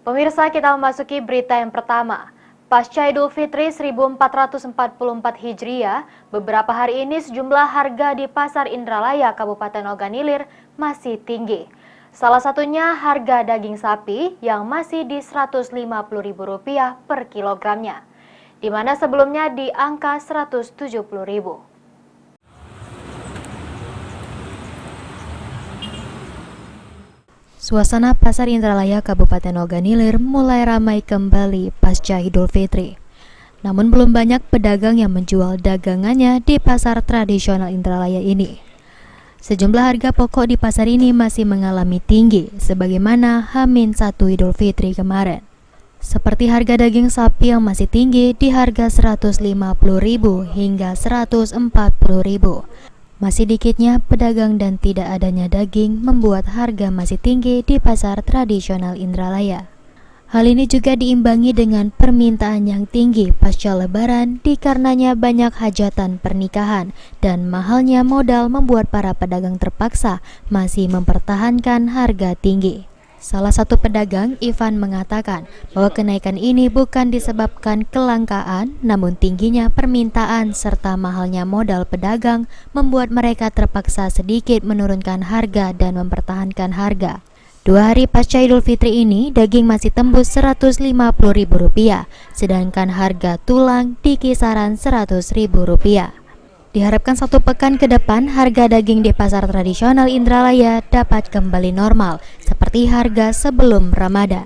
Pemirsa, kita memasuki berita yang pertama. Pasca Idul Fitri 1444 Hijriah, beberapa hari ini sejumlah harga di Pasar Indralaya, Kabupaten Oganilir masih tinggi. Salah satunya harga daging sapi yang masih di Rp150.000 per kilogramnya, di mana sebelumnya di angka Rp170.000. Suasana Pasar Indralaya Kabupaten Oganilir mulai ramai kembali pasca Idul Fitri. Namun belum banyak pedagang yang menjual dagangannya di pasar tradisional Indralaya ini. Sejumlah harga pokok di pasar ini masih mengalami tinggi sebagaimana H-1 Idul Fitri kemarin. Seperti harga daging sapi yang masih tinggi di harga Rp150.000 hingga Rp140.000. Masih dikitnya pedagang dan tidak adanya daging membuat harga masih tinggi di pasar tradisional Indralaya. Hal ini juga diimbangi dengan permintaan yang tinggi pasca Lebaran dikarenanya banyak hajatan pernikahan dan mahalnya modal membuat para pedagang terpaksa masih mempertahankan harga tinggi. Salah satu pedagang, Ivan, mengatakan bahwa kenaikan ini bukan disebabkan kelangkaan, namun tingginya permintaan serta mahalnya modal pedagang membuat mereka terpaksa sedikit menurunkan harga dan mempertahankan harga. 2 hari pasca Idul Fitri ini, daging masih tembus Rp150.000, sedangkan harga tulang di kisaran Rp100.000. Diharapkan 1 pekan ke depan, harga daging di pasar tradisional Indralaya dapat kembali normal, seperti harga sebelum Ramadan.